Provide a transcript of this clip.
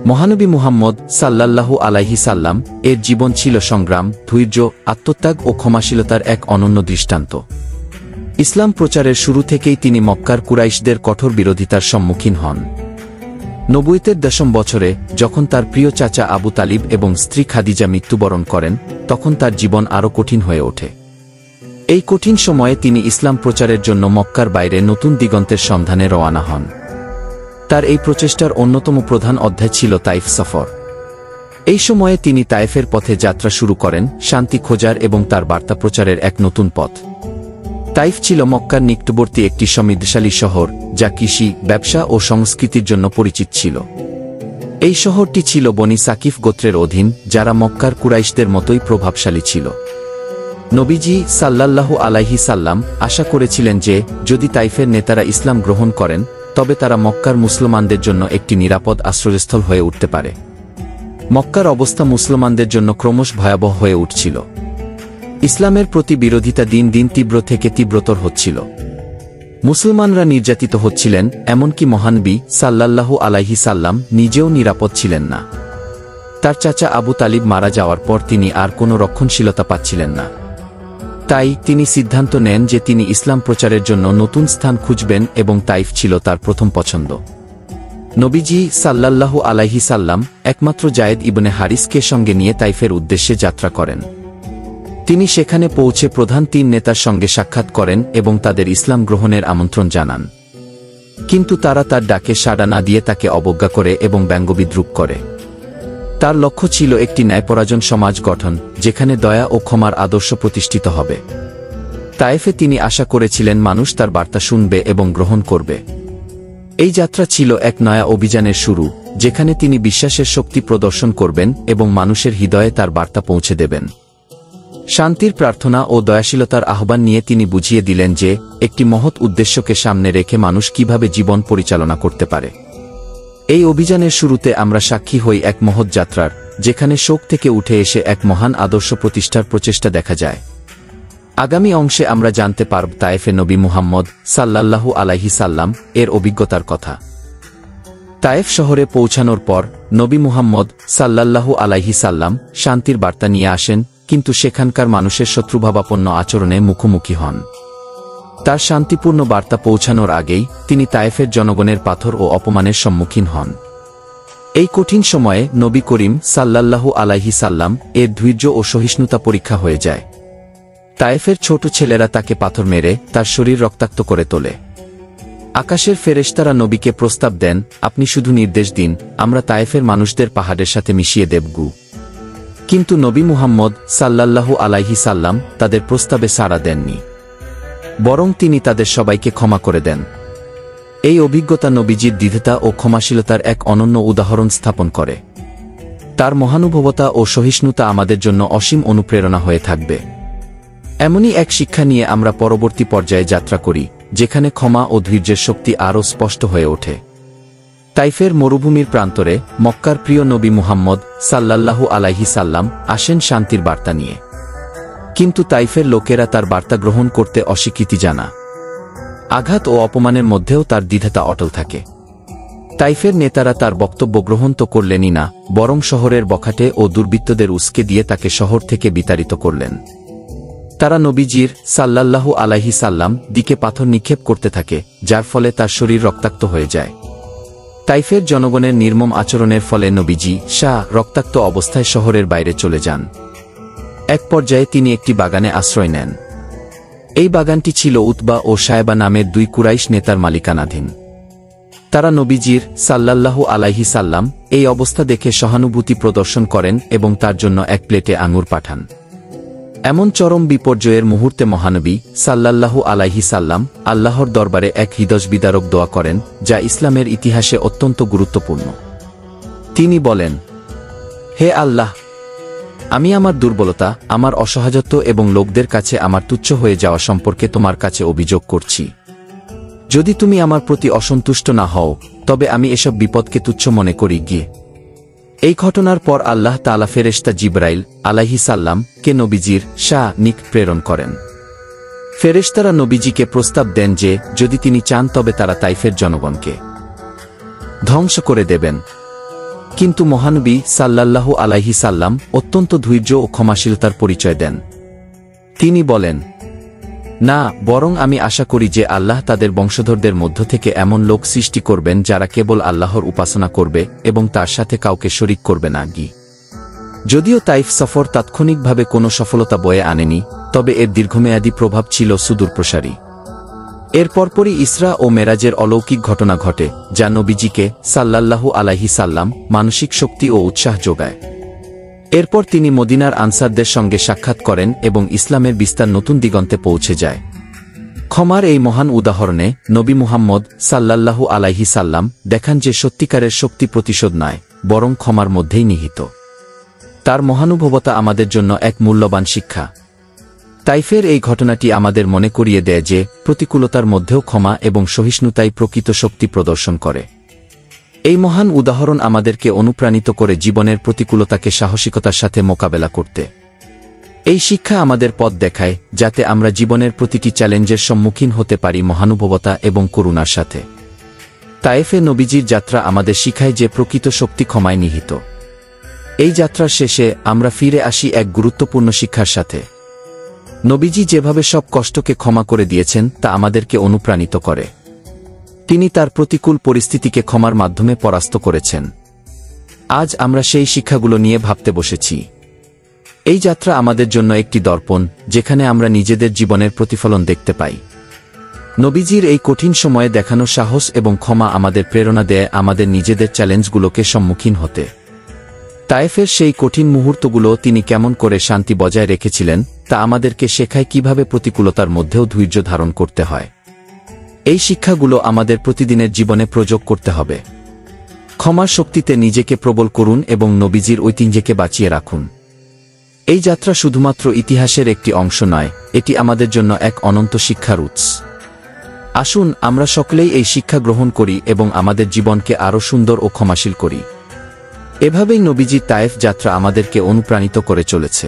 মহানবী মুহাম্মদ সাল্লাল্লাহু আলাইহি সাল্লাম এর জীবন ছিল সংগ্রাম, ধৈর্য, আত্মত্যাগ ও ক্ষমাশীলতার এক অনন্য দৃষ্টান্ত। ইসলাম প্রচারের শুরু থেকেই তিনি মক্কার কুরাইশদের কঠোর বিরোধিতার সম্মুখীন হন। নবুয়তের 10ম বছরে যখন তার প্রিয় চাচা আবু তালিব এবং স্ত্রী খাদিজা মৃত্যুবরণ করেন, তখন তার জীবন আরও কঠিন হয়ে ওঠে। এই কঠিন সময়ে তিনি ইসলাম প্রচারের জন্য মক্কার বাইরে নতুন দিগন্তের সন্ধানে রওনা হন। তার এই প্রচেষ্টার অন্যতম প্রধান অধ্যায় ছিল তাইফ সফর। এই সময়ে তিনি তায়েফের পথে যাত্রা শুরু করেন, শান্তি খোঁজার এবং তার বার্তা প্রচারের এক নতুন পথ। তাইফ ছিল মক্কার নিকটবর্তী একটি সমৃদ্ধশালী শহর, যা কৃষি, ব্যবসা ও সংস্কৃতির জন্য পরিচিত ছিল। এই শহরটি ছিল বনি সাকিফ গোত্রের অধীন, যারা মক্কার কুরাইশদের মতোই প্রভাবশালী ছিল। নবীজি সাল্লাল্লাহু আলাইহি সাল্লাম আশা করেছিলেন যে যদি তাইফের নেতারা ইসলাম গ্রহণ করেন, তবে তারা মক্কার মুসলমানদের জন্য একটি নিরাপদ আশ্রয়স্থল হয়ে উঠতে পারে। মক্কার অবস্থা মুসলমানদের জন্য ক্রমশ ভয়াবহ হয়ে উঠছিল। ইসলামের প্রতি বিরোধিতা দিন দিন তীব্র থেকে তীব্রতর হচ্ছিল। মুসলমানরা নির্যাতিত হচ্ছিলেন, এমনকি মহানবী সাল্লাল্লাহু আলাইহি সাল্লাম নিজেও নিরাপদ ছিলেন না। তার চাচা আবু তালিব মারা যাওয়ার পর তিনি আর কোনো রক্ষণশীলতা পাচ্ছিলেন না। তাই তিনি সিদ্ধান্ত নেন যে তিনি ইসলাম প্রচারের জন্য নতুন স্থান খুঁজবেন এবং তাইফ ছিল তার প্রথম পছন্দ। নবীজি সাল্লাল্লাহু আলাইহি সাল্লাম একমাত্র যায়েদ ইবনে হারিসকে সঙ্গে নিয়ে তাইফের উদ্দেশ্যে যাত্রা করেন। তিনি সেখানে পৌঁছে প্রধান 3 নেতার সঙ্গে সাক্ষাৎ করেন এবং তাদের ইসলাম গ্রহণের আমন্ত্রণ জানান। কিন্তু তারা তার ডাকে সাড়া না দিয়ে তাকে অবজ্ঞা করে এবং ব্যঙ্গবিদ্রূপ করে। তার লক্ষ্য ছিল একটি ন্যায়পরায়ণ সমাজ গঠন, যেখানে দয়া ও ক্ষমার আদর্শ প্রতিষ্ঠিত হবে। তায়েফে তিনি আশা করেছিলেন মানুষ তার বার্তা শুনবে এবং গ্রহণ করবে। এই যাত্রা ছিল এক নয়া অভিযানের শুরু, যেখানে তিনি বিশ্বাসের শক্তি প্রদর্শন করবেন এবং মানুষের হৃদয়ে তার বার্তা পৌঁছে দেবেন। শান্তির প্রার্থনা ও দয়াশীলতার আহ্বান নিয়ে তিনি বুঝিয়ে দিলেন যে একটি মহৎ উদ্দেশ্যকে সামনে রেখে মানুষ কিভাবে জীবন পরিচালনা করতে পারে। এই অভিযানের শুরুতে আমরা সাক্ষী হই এক মহৎ যাত্রার, যেখানে শোক থেকে উঠে এসে এক মহান আদর্শ প্রতিষ্ঠার প্রচেষ্টা দেখা যায়। আগামী অংশে আমরা জানতে পারব তায়েফে নবী মুহাম্মদ সাল্লাল্লাহু আলাইহি সাল্লাম এর অভিজ্ঞতার কথা। তায়েফ শহরে পৌঁছানোর পর নবী মুহাম্মদ সাল্লাল্লাহু আলাইহি সাল্লাম শান্তির বার্তা নিয়ে আসেন, কিন্তু সেখানকার মানুষের শত্রুভাবাপন্ন আচরণে মুখোমুখি হন। তার শান্তিপূর্ণ বার্তা পৌঁছানোর আগেই তিনি তায়েফের জনগণের পাথর ও অপমানের সম্মুখীন হন। এই কঠিন সময়ে নবী করিম সাল্লাল্লাহু আলাইহি সাল্লাম এর ধৈর্য ও সহিষ্ণুতা পরীক্ষা হয়ে যায়। তায়েফের ছোট ছেলেরা তাকে পাথর মেরে তার শরীর রক্তাক্ত করে তোলে। আকাশের ফেরেশতারা নবীকে প্রস্তাব দেন, আপনি শুধু নির্দেশ দিন, আমরা তায়েফের মানুষদের পাহাড়ের সাথে মিশিয়ে দেবগু। কিন্তু নবী মুহাম্মদ সাল্লাল্লাহু আলাইহি সাল্লাম তাদের প্রস্তাবে সাড়া দেননি, বরং তিনি তাদের সবাইকে ক্ষমা করে দেন। এই অভিজ্ঞতা নবীজির দৃঢ়তা ও ক্ষমাশীলতার এক অনন্য উদাহরণ স্থাপন করে। তার মহানুভবতা ও সহিষ্ণুতা আমাদের জন্য অসীম অনুপ্রেরণা হয়ে থাকবে। এমনই এক শিক্ষা নিয়ে আমরা পরবর্তী পর্যায়ে যাত্রা করি, যেখানে ক্ষমা ও ধৈর্যের শক্তি আরও স্পষ্ট হয়ে ওঠে। তাইফের মরুভূমির প্রান্তরে মক্কার প্রিয় নবী মুহাম্মদ সাল্লাল্লাহু আলাইহি সাল্লাম আসেন শান্তির বার্তা নিয়ে। কিন্তু তাইফের লোকেরা তার বার্তা গ্রহণ করতে অস্বীকৃতি জানা। আঘাত ও অপমানের মধ্যেও তার দ্বিধাতা অটল থাকে। তাইফের নেতারা তার বক্তব্য গ্রহণ তো করলেনই না, বরং শহরের বখাটে ও দুর্বৃত্তদের উস্কে দিয়ে তাকে শহর থেকে বিতাড়িত করলেন। তারা নবীজির সাল্লাল্লাহু আলাইহি সাল্লাম দিকে পাথর নিক্ষেপ করতে থাকে, যার ফলে তার শরীর রক্তাক্ত হয়ে যায়। তাইফের জনগণের নির্মম আচরণের ফলে নবীজি রক্তাক্ত অবস্থায় শহরের বাইরে চলে যান। এক পর্যায়ে তিনি একটি বাগানে আশ্রয় নেন। এই বাগানটি ছিল উতবা ও সায়বা নামের 2 কুরাইশ নেতার মালিকানাধীন। তারা নবীজির সাল্লাল্লাহু আলাইহি সাল্লাম এই অবস্থা দেখে সহানুভূতি প্রদর্শন করেন এবং তার জন্য এক প্লেটে আঙুর পাঠান। এমন চরম বিপর্যয়ের মুহূর্তে মহানবী সাল্লাল্লাহু আলাইহি সাল্লাম আল্লাহর দরবারে এক হৃদয়বিদারক দোয়া করেন, যা ইসলামের ইতিহাসে অত্যন্ত গুরুত্বপূর্ণ। তিনি বলেন, হে আল্লাহ, আমি আমার দুর্বলতা, আমার অসহায়ত্ব এবং লোকদের কাছে আমার তুচ্ছ হয়ে যাওয়া সম্পর্কে তোমার কাছে অভিযোগ করছি। যদি তুমি আমার প্রতি অসন্তুষ্ট না হও, তবে আমি এসব বিপদকে তুচ্ছ মনে করি গিয়ে। এই ঘটনার পর আল্লাহ তাআলা ফেরেশতা জিবরাইল আলাইহিস সালাম কে নবীজির নিক প্রেরণ করেন। ফেরেশতারা নবীজিকে প্রস্তাব দেন যে যদি তিনি চান তবে তারা তাইফের জনগণকে ধ্বংস করে দেবেন। কিন্তু মহানবী সাল্লাল্লাহু আলাইহি সাল্লাম অত্যন্ত ধৈর্য ও ক্ষমাশীলতার পরিচয় দেন। তিনি বলেন, না, বরং আমি আশা করি যে আল্লাহ তাদের বংশধরদের মধ্য থেকে এমন লোক সৃষ্টি করবেন যারা কেবল আল্লাহর উপাসনা করবে এবং তার সাথে কাউকে শরিক করবে না। যদিও তাইফ সফর তাৎক্ষণিকভাবে কোনো সফলতা বয়ে আনেনি, তবে এর দীর্ঘমেয়াদী প্রভাব ছিল সুদূরপ্রসারী। এর পরপরই ইসরা ও মেরাজের অলৌকিক ঘটনা ঘটে, যা নবীজিকে সাল্লাল্লাহু আলাইহি সাল্লাম মানসিক শক্তি ও উৎসাহ যোগায়। এরপর তিনি মদিনার আনসারদের সঙ্গে সাক্ষাৎ করেন এবং ইসলামের বিস্তার নতুন দিগন্তে পৌঁছে যায়। ক্ষমার এই মহান উদাহরণে নবী মুহাম্মদ সাল্লাল্লাহু আলাইহি সাল্লাম দেখান যে সত্যিকারের শক্তি প্রতিশোধ নয়, বরং ক্ষমার মধ্যেই নিহিত। তার মহানুভবতা আমাদের জন্য এক মূল্যবান শিক্ষা। তাইফের এই ঘটনাটি আমাদের মনে করিয়ে দেয় যে প্রতিকূলতার মধ্যেও ক্ষমা এবং সহিষ্ণুতাই প্রকৃত শক্তি প্রদর্শন করে। এই মহান উদাহরণ আমাদেরকে অনুপ্রাণিত করে জীবনের প্রতিকূলতাকে সাহসিকতার সাথে মোকাবেলা করতে। এই শিক্ষা আমাদের পথ দেখায়, যাতে আমরা জীবনের প্রতিটি চ্যালেঞ্জের সম্মুখীন হতে পারি মহানুভবতা এবং করুণার সাথে। তায়েফে নবীজির যাত্রা আমাদের শিখায় যে প্রকৃত শক্তি ক্ষমায় নিহিত। এই যাত্রার শেষে আমরা ফিরে আসি এক গুরুত্বপূর্ণ শিক্ষার সাথে। নবীজি যেভাবে সব কষ্টকে ক্ষমা করে দিয়েছেন তা আমাদেরকে অনুপ্রাণিত করে। তিনি তার প্রতিকূল পরিস্থিতিকে ক্ষমার মাধ্যমে পরাস্ত করেছেন। আজ আমরা সেই শিক্ষাগুলো নিয়ে ভাবতে বসেছি। এই যাত্রা আমাদের জন্য একটি দর্পণ, যেখানে আমরা নিজেদের জীবনের প্রতিফলন দেখতে পাই। নবীজির এই কঠিন সময়ে দেখানো সাহস এবং ক্ষমা আমাদের প্রেরণা দেয় আমাদের নিজেদের চ্যালেঞ্জগুলোকে সম্মুখীন হতে। তায়েফের সেই কঠিন মুহূর্তগুলো তিনি কেমন করে শান্তি বজায় রেখেছিলেন তা আমাদেরকে শেখায় কিভাবে প্রতিকূলতার মধ্যেও ধৈর্য ধারণ করতে হয়। এই শিক্ষাগুলো আমাদের প্রতিদিনের জীবনে প্রয়োগ করতে হবে। ক্ষমার শক্তিতে নিজেকে প্রবল করুন এবং নবীজির ঐতিহ্যকে বাঁচিয়ে রাখুন। এই যাত্রা শুধুমাত্র ইতিহাসের একটি অংশ নয়, এটি আমাদের জন্য এক অনন্ত শিক্ষার উৎস। আসুন আমরা সকলেই এই শিক্ষা গ্রহণ করি এবং আমাদের জীবনকে আরও সুন্দর ও ক্ষমাশীল করি। এভাবেই নবীজির তায়েফ যাত্রা আমাদেরকে অনুপ্রাণিত করে চলেছে।